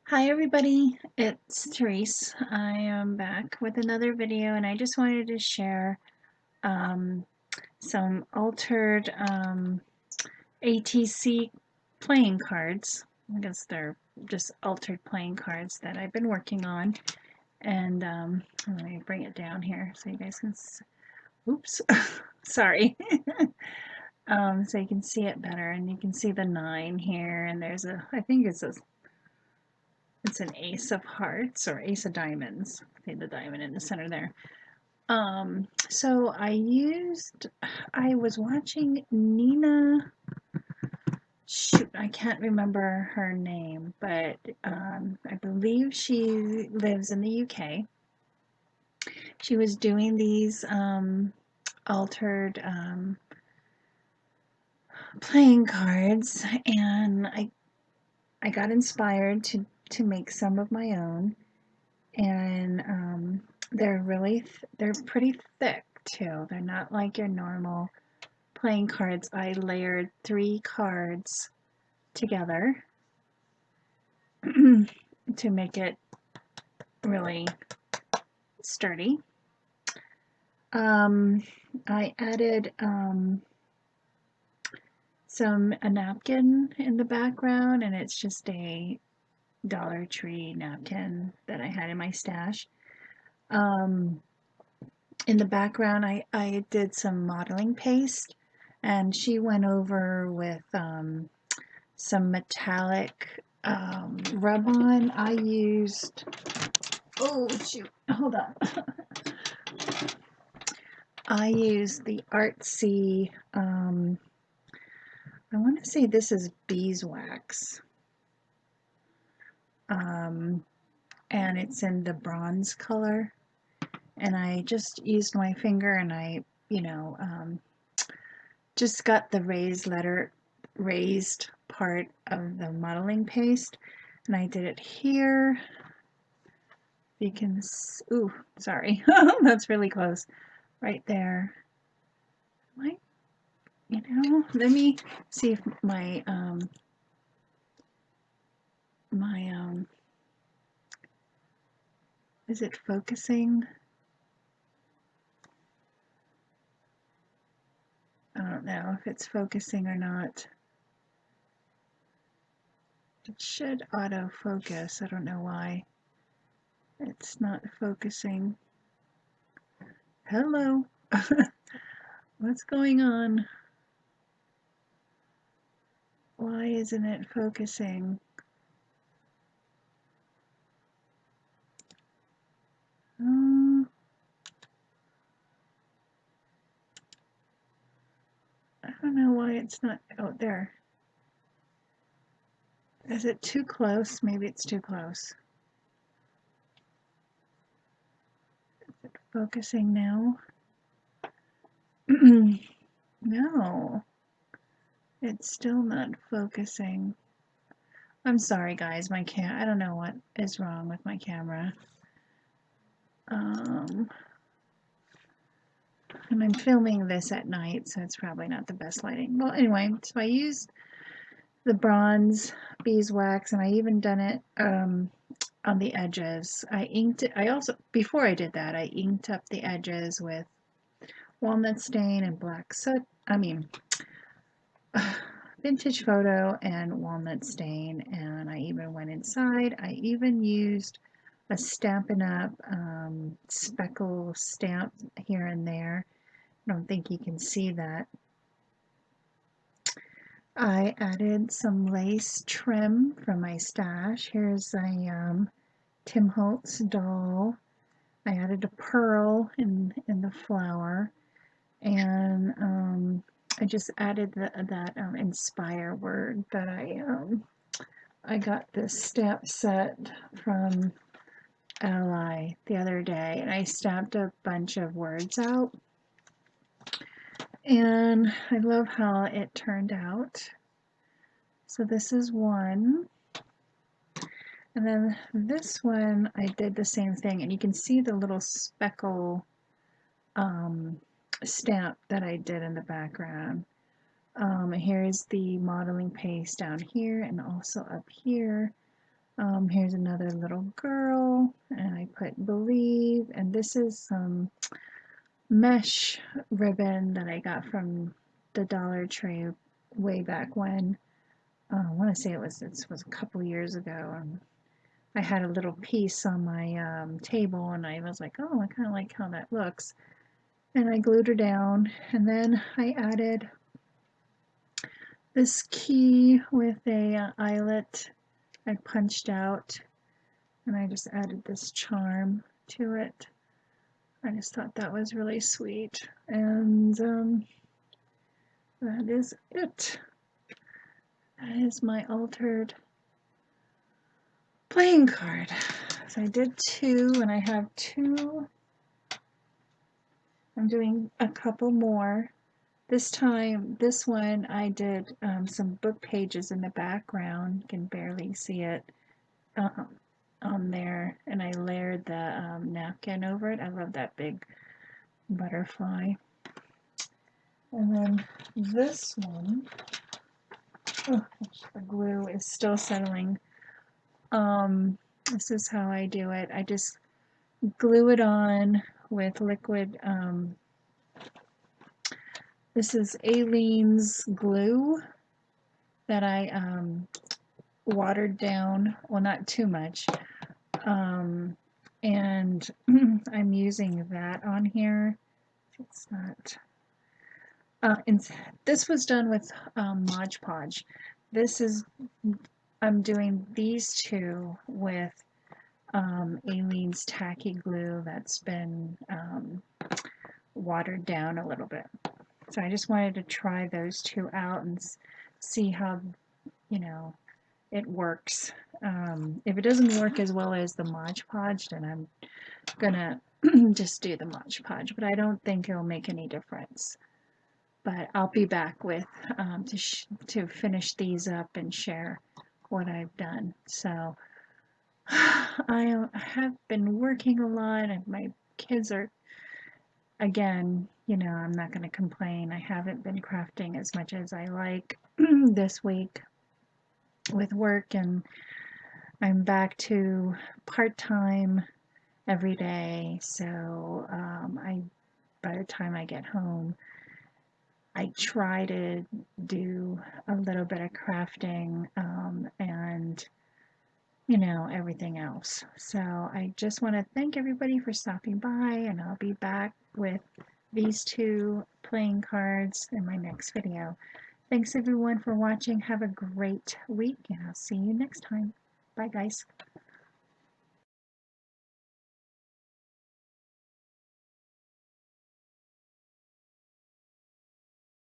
Hi everybody, it's Tereese. I am back with another video and I just wanted to share um, some altered ATC playing cards. I guess they're just altered playing cards that I've been working on, and let me bring it down here so you guys can oops, sorry. So you can see it better, and you can see the 9 here, and there's I think it's an ace of hearts or ace of diamonds. See the diamond in the center there. So I was watching Nina, shoot, I can't remember her name, but I believe she lives in the UK. She was doing these altered playing cards, and I got inspired to make some of my own. And they're pretty thick too. They're not like your normal playing cards. I layered 3 cards together to make it really sturdy. I added a napkin in the background, and it's just a Dollar Tree napkin that I had in my stash. Um, in the background, I did some modeling paste, and she went over with some metallic rub-on. I used, oh shoot, hold on. I used the artsy, I want to say this is beeswax, and it's in the bronze color. And I just used my finger, and I, just got the raised part of the modeling paste, and I did it here. You can, ooh, sorry, that's really close, right there. Let me see if my is it focusing? I don't know if it's focusing or not. It should autofocus. I don't know why it's not focusing. Hello. What's going on? Why isn't it focusing? I don't know why it's not. Oh, there. Is it too close? Maybe it's too close. Is it focusing now? No, it's still not focusing. I'm sorry, guys. I don't know what is wrong with my camera. And I'm filming this at night, so it's probably not the best lighting. Well, anyway, so I used the bronze beeswax, and I even done it on the edges. I inked it. I also, before I did that, I inked up the edges with walnut stain and black soot. I mean, vintage photo and walnut stain. And I even went inside. I even used a Stampin' Up speckle stamp here and there. I don't think you can see that. I added some lace trim from my stash. Here's a Tim Holtz doll. I added a pearl in the flower, and I just added that inspire word that I got this stamp set from Ally the other day, and I stamped a bunch of words out, and I love how it turned out. So this is one, and then this one I did the same thing, and you can see the little speckle stamp that I did in the background. Here's the modeling paste down here and also up here. Here's another little girl, and I put believe, and this is some mesh ribbon that I got from the Dollar Tree way back when. I want to say it was a couple years ago. I had a little piece on my table, and I was like, oh, I kind of like how that looks. And I glued her down, and then I added this key with a eyelet I punched out, and I just added this charm to it. I just thought that was really sweet, and that is it. That is my altered playing card. So I did 2, and I have 2. I'm doing a couple more. This time, this one, I did some book pages in the background. You can barely see it on there, and I layered the napkin over it. I love that big butterfly. And then this one, oh, the glue is still settling. This is how I do it. I just glue it on with liquid. This is Aleene's glue that I watered down, well, not too much, and I'm using that on here. It's not. And this was done with Mod Podge. I'm doing these 2 with Aleene's tacky glue that's been watered down a little bit. So I just wanted to try those 2 out and see how, you know, it works. If it doesn't work as well as the Mod Podge, then I'm gonna just do the Mod Podge, but I don't think it'll make any difference. But I'll be back with to finish these up and share what I've done. So I have been working a lot, and my kids are, again, you know, I'm not going to complain. I haven't been crafting as much as I like this week with work, and I'm back to part-time every day. So by the time I get home, I try to do a little bit of crafting and, you know, everything else. So I just want to thank everybody for stopping by, and I'll be back with these 2 playing cards in my next video. Thanks everyone for watching. Have a great week, and I'll see you next time. Bye guys.